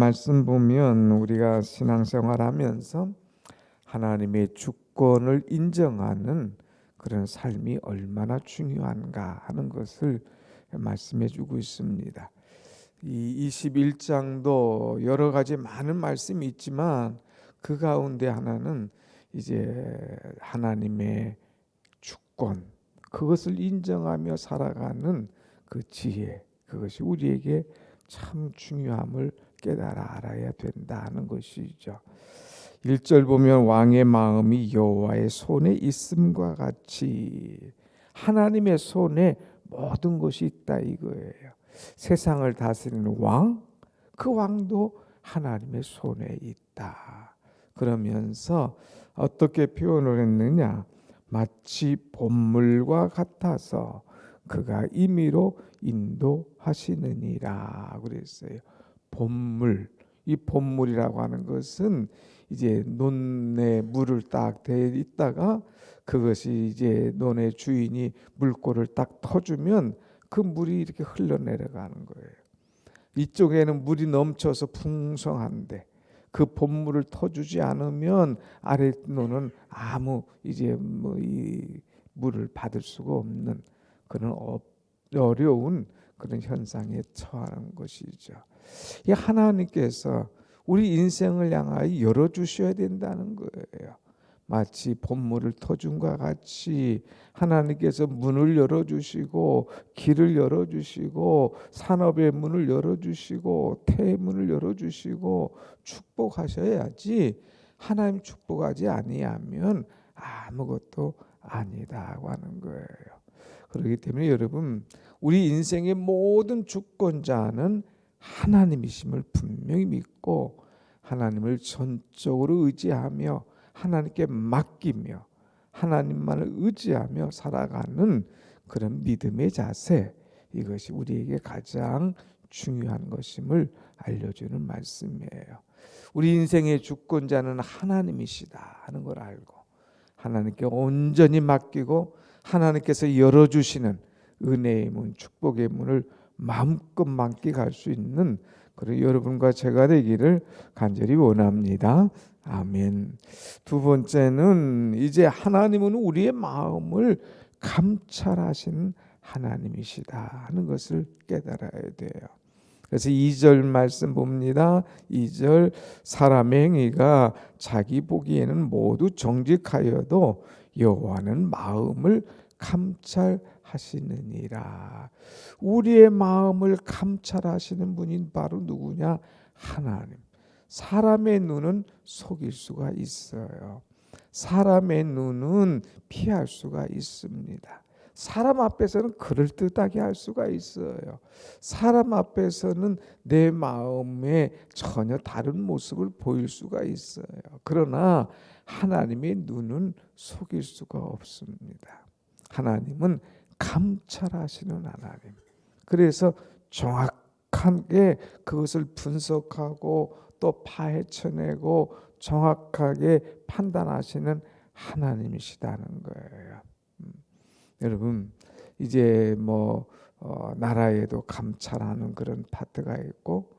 말씀 보면 우리가 신앙생활하면서 하나님의 주권을 인정하는 그런 삶이 얼마나 중요한가 하는 것을 말씀해 주고 있습니다. 이 21장도 여러 가지 많은 말씀이 있지만 그 가운데 하나는 이제 하나님의 주권, 그것을 인정하며 살아가는 그 지혜, 그것이 우리에게 참 중요함을 깨달아 알아야 된다는 것이죠. 1절 보면 왕의 마음이 여호와의 손에 있음과 같이 하나님의 손에 모든 것이 있다 이거예요. 세상을 다스리는 왕, 그 왕도 하나님의 손에 있다. 그러면서 어떻게 표현을 했느냐? 마치 봇물과 같아서 그가 임의로 인도하시느니라 그랬어요. 봇물, 이 봇물이라고 하는 것은 이제 논에 물을 딱 대 있다가 그것이 이제 논의 주인이 물꼬를 딱 터주면 그 물이 이렇게 흘러내려가는 거예요. 이쪽에는 물이 넘쳐서 풍성한데 그 봇물을 터주지 않으면 아래 논은 아무 이제 뭐 이 물을 받을 수가 없는 그런 어려운 그런 현상에 처하는 것이죠. 이 하나님께서 우리 인생을 향하여 열어주셔야 된다는 거예요. 마치 봇물을 터준과 같이 하나님께서 문을 열어주시고 길을 열어주시고 산업의 문을 열어주시고 태문을 열어주시고 축복하셔야지 하나님 축복하지 아니하면 아무것도 아니다고 하는 거예요. 그렇기 때문에 여러분 우리 인생의 모든 주권자는 하나님이심을 분명히 믿고 하나님을 전적으로 의지하며 하나님께 맡기며 하나님만을 의지하며 살아가는 그런 믿음의 자세, 이것이 우리에게 가장 중요한 것임을 알려주는 말씀이에요. 우리 인생의 주권자는 하나님이시다 하는 걸 알고 하나님께 온전히 맡기고 하나님께서 열어주시는 은혜의 문, 축복의 문을 마음껏 만끽할 수 있는 그런 여러분과 제가 되기를 간절히 원합니다. 아멘. 두 번째는 이제 하나님은 우리의 마음을 감찰하시는 하나님이시다 하는 것을 깨달아야 돼요. 그래서 2절 말씀 봅니다. 2절 사람의 행위가 자기 보기에는 모두 정직하여도 여호와는 마음을 감찰하시느니라. 우리의 마음을 감찰하시는 분이 바로 누구냐? 하나님. 사람의 눈은 속일 수가 있어요. 사람의 눈은 피할 수가 있습니다. 사람 앞에서는 그럴듯하게 할 수가 있어요. 사람 앞에서는 내 마음에 전혀 다른 모습을 보일 수가 있어요. 그러나 하나님의 눈은 속일 수가 없습니다. 하나님은 감찰하시는 하나님. 그래서 정확하게 그것을 분석하고 또 파헤쳐내고 정확하게 판단하시는 하나님이시다는 거예요. 여러분 이제 나라에도 감찰하는 그런 파트가 있고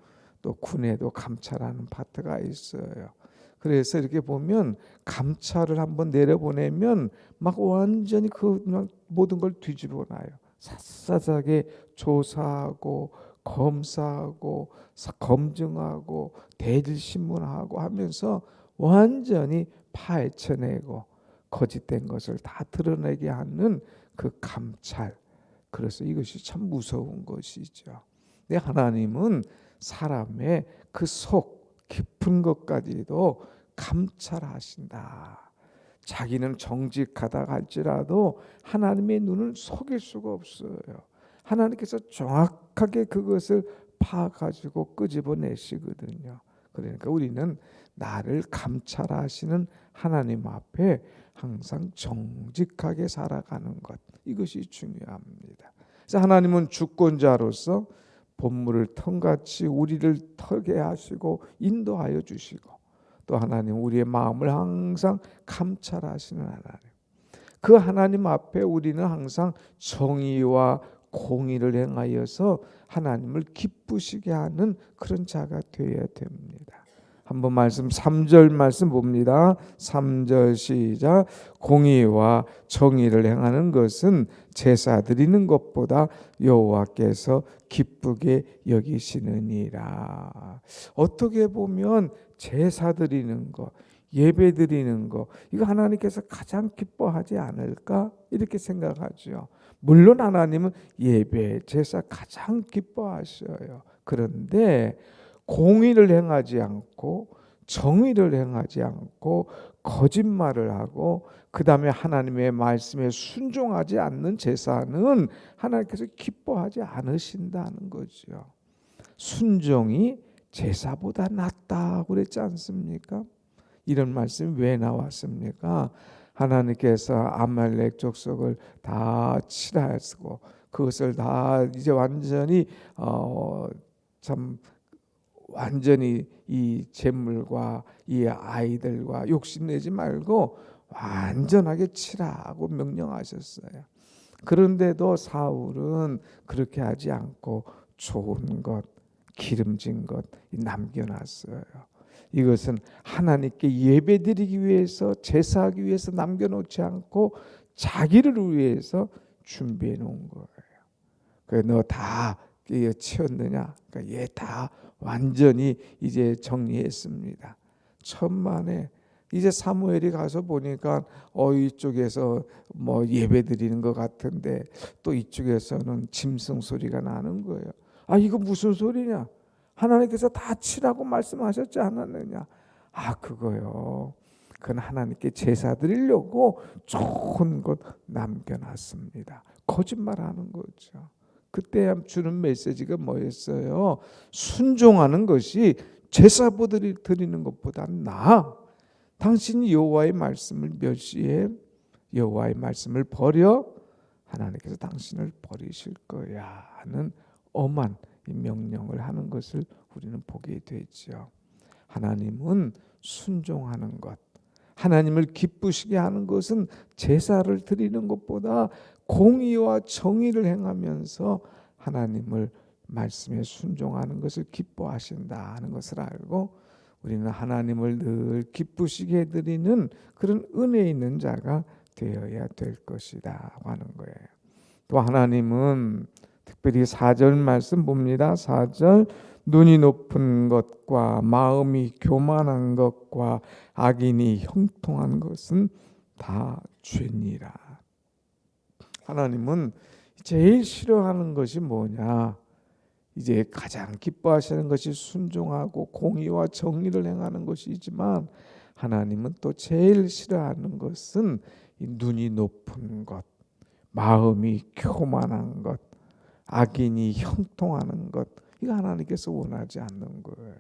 또 군에도 감찰하는 파트가 있어요. 그래서 이렇게 보면 감찰을 한번 내려보내면 막 완전히 그 모든 걸 뒤집어놔요. 샅샅하게 조사하고 검사하고 검증하고 대질신문하고 하면서 완전히 파헤쳐내고 거짓된 것을 다 드러내게 하는 그 감찰. 그래서 이것이 참 무서운 것이죠. 근데 하나님은 사람의 그 속 깊은 것까지도 감찰하신다. 자기는 정직하다 할지라도 하나님의 눈을 속일 수가 없어요. 하나님께서 정확하게 그것을 파가지고 끄집어내시거든요. 그러니까 우리는 나를 감찰하시는 하나님 앞에 항상 정직하게 살아가는 것, 이것이 중요합니다. 그래서 하나님은 주권자로서 본물을 턴같이 우리를 털게 하시고 인도하여 주시고 또 하나님 우리의 마음을 항상 감찰하시는 하나님. 그 하나님 앞에 우리는 항상 정의와 공의를 행하여서 하나님을 기쁘시게 하는 그런 자가 되어야 됩니다. 한번 말씀 3절 말씀 봅니다. 3절 시작. 공의와 정의를 행하는 것은 제사 드리는 것보다 여호와께서 기쁘게 여기시느니라. 어떻게 보면 제사 드리는 것, 예배 드리는 것, 이거 하나님께서 가장 기뻐하지 않을까 이렇게 생각하죠. 물론 하나님은 예배, 제사 가장 기뻐하셔요. 그런데 공의를 행하지 않고 정의를 행하지 않고 거짓말을 하고 그 다음에 하나님의 말씀에 순종하지 않는 제사는 하나님께서 기뻐하지 않으신다는 거죠. 순종이 제사보다 낫다고 그랬지 않습니까? 이런 말씀이 왜 나왔습니까? 하나님께서 아말렉 족속을 다 칠하시고 그것을 다 이제 완전히 참 완전히 이 재물과 이 아이들과 욕심내지 말고 완전하게 치라고 명령하셨어요. 그런데도 사울은 그렇게 하지 않고 좋은 것, 기름진 것 남겨놨어요. 이것은 하나님께 예배드리기 위해서, 제사하기 위해서 남겨놓지 않고 자기를 위해서 준비해 놓은 거예요. 그래, 너 다 치웠느냐? 그러니까 얘 다 완전히 이제 정리했습니다. 천만에 이제 사무엘이 가서 보니까 이쪽에서 뭐 예배드리는 것 같은데 또 이쪽에서는 짐승 소리가 나는 거예요. 아, 이거 무슨 소리냐? 하나님께서 다 치라고 말씀하셨지 않았느냐? 아, 그거요. 그건 하나님께 제사 드리려고 좋은 것 남겨놨습니다. 거짓말하는 거죠. 그때 주는 메시지가 뭐였어요? 순종하는 것이 제사 드리는 것보다 나아. 당신이 여호와의 말씀을 멸시해 여호와의 말씀을 버려 하나님께서 당신을 버리실 거야 하는 엄한 이 명령을 하는 것을 우리는 보게 되죠. 하나님은 순종하는 것, 하나님을 기쁘시게 하는 것은 제사를 드리는 것보다 공의와 정의를 행하면서 하나님을 말씀에 순종하는 것을 기뻐하신다는 것을 알고 우리는 하나님을 늘 기쁘시게 해드리는 그런 은혜 있는 자가 되어야 될 것이다 하는 거예요. 또 하나님은 특별히 4절 말씀 봅니다. 4절 눈이 높은 것과 마음이 교만한 것과 악인이 형통한 것은 다 죄니라. 하나님은 제일 싫어하는 것이 뭐냐? 이제 가장 기뻐하시는 것이 순종하고 공의와 정의를 행하는 것이지만 하나님은 또 제일 싫어하는 것은 이 눈이 높은 것, 마음이 교만한 것, 악인이 형통하는 것, 이거 하나님께서 원하지 않는 거예요.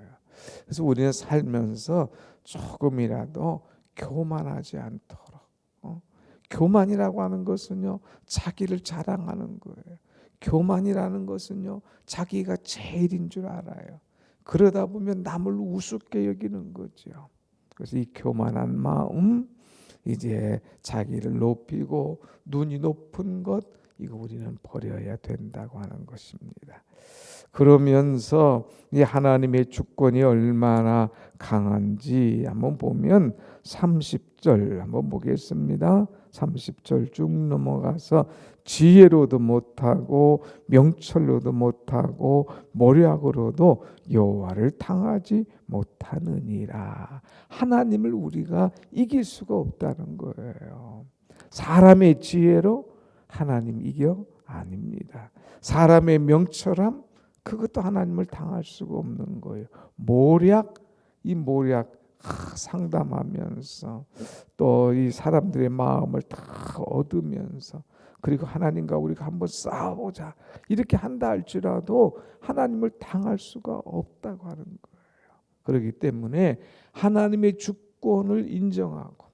그래서 우리는 살면서 조금이라도 교만하지 않도록, 교만이라고 하는 것은요 자기를 자랑하는 거예요. 교만이라는 것은요 자기가 제일인 줄 알아요. 그러다 보면 남을 우습게 여기는 거죠. 그래서 이 교만한 마음, 이제 자기를 높이고 눈이 높은 것, 이거 우리는 버려야 된다고 하는 것입니다. 그러면서 이 하나님의 주권이 얼마나 강한지 한번 보면 30절 한번 보겠습니다. 30절 쭉 넘어가서 지혜로도 못하고 명철로도 못하고 모략으로도 여호와를 당하지 못하느니라. 하나님을 우리가 이길 수가 없다는 거예요. 사람의 지혜로 하나님 이겨? 아닙니다. 사람의 명철함, 그것도 하나님을 당할 수가 없는 거예요. 모략, 이 모략 상담하면서 또 이 사람들의 마음을 다 얻으면서 그리고 하나님과 우리가 한번 싸우자 이렇게 한다 할지라도 하나님을 당할 수가 없다고 하는 거예요. 그렇기 때문에 하나님의 주권을 인정하고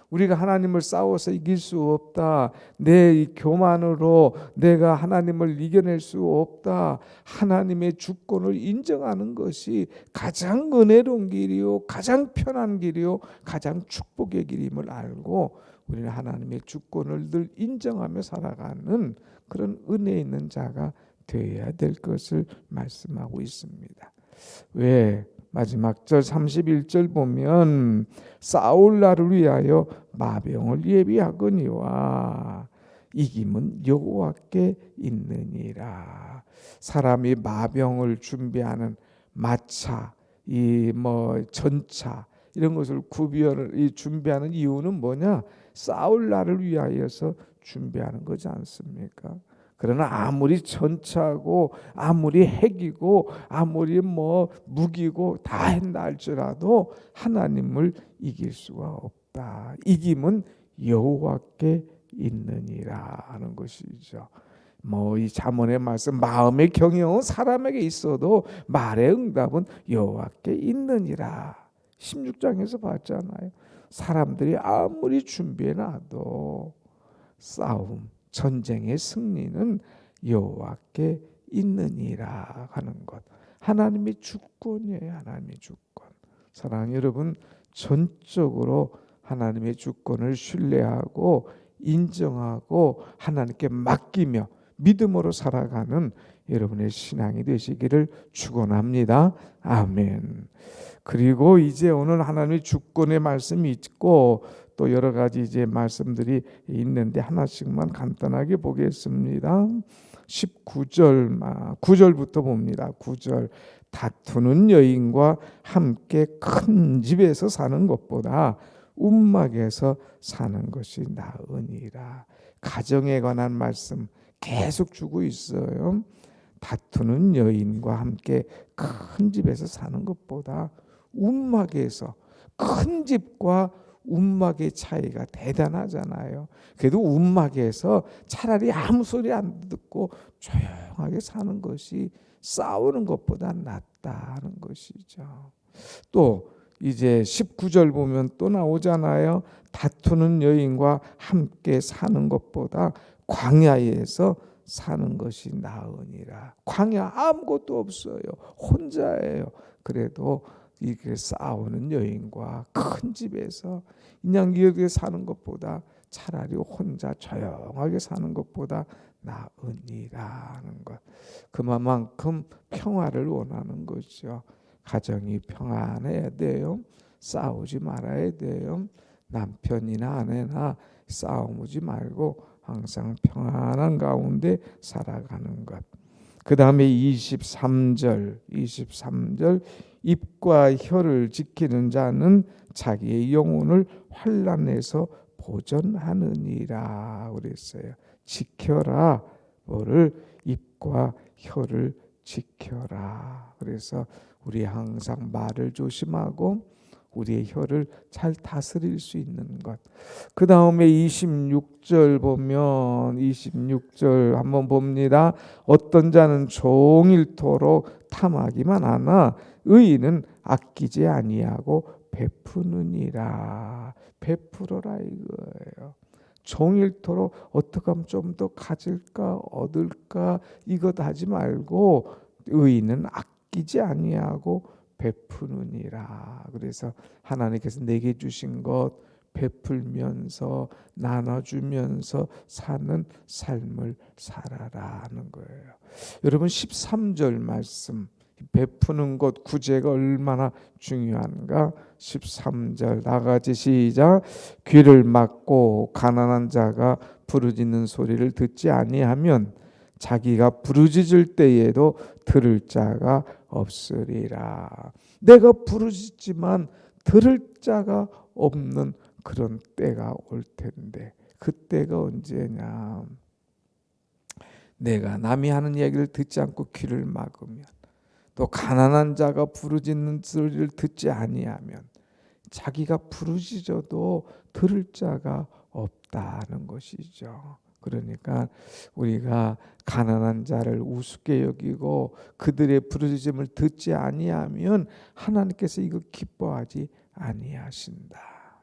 우리가 하나님을 싸워서 이길 수 없다. 내 교만으로 내가 하나님을 이겨낼 수 없다. 하나님의 주권을 인정하는 것이 가장 은혜로운 길이요, 가장 편한 길이요, 가장 축복의 길임을 알고 우리는 하나님의 주권을 늘 인정하며 살아가는 그런 은혜 있는 자가 되어야 될 것을 말씀하고 있습니다. 왜? 마지막 절 31절 보면 싸울 날을 위하여 마병을 예비하거니와 이김은 여호와께 있느니라. 사람이 마병을 준비하는 마차, 이 전차 이런 것을 구비를 준비하는 이유는 뭐냐? 싸울 날을 위하여서 준비하는 거지 않습니까? 그러나 아무리 전차고 아무리 핵이고 아무리 무기고 다 했다 할지라도 하나님을 이길 수가 없다. 이김은 여호와께 있느니라 하는 것이죠. 이 잠언의 말씀, 마음의 경영은 사람에게 있어도 말의 응답은 여호와께 있느니라. 16장에서 봤잖아요. 사람들이 아무리 준비해놔도 싸움, 전쟁의 승리는 여호와께 있느니라 하는 것. 하나님의 주권이에요. 하나님의 주권. 사랑하는 여러분, 전적으로 하나님의 주권을 신뢰하고 인정하고 하나님께 맡기며 믿음으로 살아가는 여러분의 신앙이 되시기를 축원합니다. 아멘. 그리고 이제 오늘 하나님의 주권의 말씀이 있고 또 여러 가지 이제 말씀들이 있는데 하나씩만 간단하게 보겠습니다. 19절, 9절부터 봅니다. 9절. 다투는 여인과 함께 큰 집에서 사는 것보다 움막에서 사는 것이 나으니라. 가정에 관한 말씀 계속 주고 있어요. 다투는 여인과 함께 큰 집에서 사는 것보다 움막에서, 큰 집과 움막의 차이가 대단하잖아요. 그래도 움막에서 차라리 아무 소리 안 듣고 조용하게 사는 것이 싸우는 것보다 낫다는 것이죠. 또 이제 19절 보면 또 나오잖아요. 다투는 여인과 함께 사는 것보다 광야에서 사는 것이 나으니라. 광야 아무것도 없어요. 혼자예요. 그래도 이렇게 싸우는 여인과 큰 집에서 그냥 이렇게 사는 것보다 차라리 혼자 조용하게 사는 것보다 나으니라는 것. 그만큼 평화를 원하는 거죠. 가정이 평안해야 돼요. 싸우지 말아야 돼요. 남편이나 아내나 싸우지 말고 항상 평안한 가운데 살아가는 것. 그 다음에 23절 입과 혀를 지키는 자는 자기의 영혼을 환난에서 보전하느니라 그랬어요. 지켜라. 뭐를? 입과 혀를 지켜라. 그래서 우리 항상 말을 조심하고 우리의 혀를 잘 다스릴 수 있는 것. 그 다음에 26절 보면 26절 한번 봅니다. 어떤 자는 종일토록 탐하기만 하나 의인은 아끼지 아니하고 베푸느니라. 베풀어라 이거예요. 종일토록 어떻게 하면 좀 더 가질까 얻을까 이것 하지 말고 의인은 아끼지 아니하고 베푸느니라. 그래서 하나님께서 내게 주신 것 베풀면서 나눠주면서 사는 삶을 살아라는 거예요. 여러분 13절 말씀 베푸는 것 구제가 얼마나 중요한가. 13절 나같이 시작. 귀를 막고 가난한 자가 부르짖는 소리를 듣지 아니하면 자기가 부르짖을 때에도 들을 자가 없으리라. 내가 부르짖지만 들을 자가 없는 그런 때가 올 텐데 그 때가 언제냐. 내가 남이 하는 얘기를 듣지 않고 귀를 막으면 또 가난한 자가 부르짖는 소리를 듣지 아니하면 자기가 부르짖어도 들을 자가 없다는 것이죠. 그러니까 우리가 가난한 자를 우습게 여기고 그들의 부르짖음을 듣지 아니하면 하나님께서 이거 기뻐하지 아니하신다.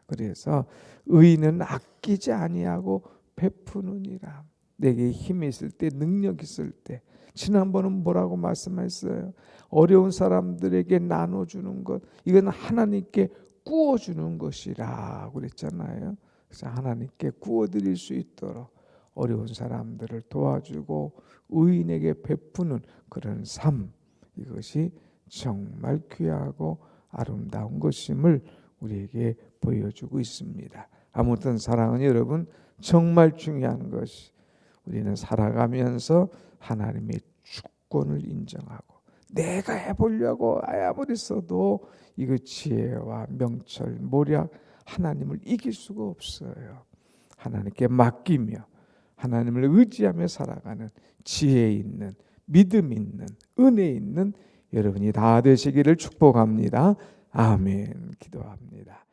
그래서 의인은 아끼지 아니하고 베푸느니라. 내게 힘이 있을 때 능력 있을 때. 지난번은 뭐라고 말씀했어요? 어려운 사람들에게 나눠주는 것 이건 하나님께 구워주는 것이라 그랬잖아요. 그래서 하나님께 구워드릴 수 있도록 어려운 사람들을 도와주고 의인에게 베푸는 그런 삶, 이것이 정말 귀하고 아름다운 것임을 우리에게 보여주고 있습니다. 아무튼 사랑은 여러분 정말 중요한 것이, 우리는 살아가면서 하나님의 주권을 인정하고 내가 해보려고 아무리 써도 이거 지혜와 명철, 모략 하나님을 이길 수가 없어요. 하나님께 맡기며 하나님을 의지하며 살아가는 지혜 있는, 믿음 있는, 은혜 있는 여러분이 다 되시기를 축복합니다. 아멘. 기도합니다.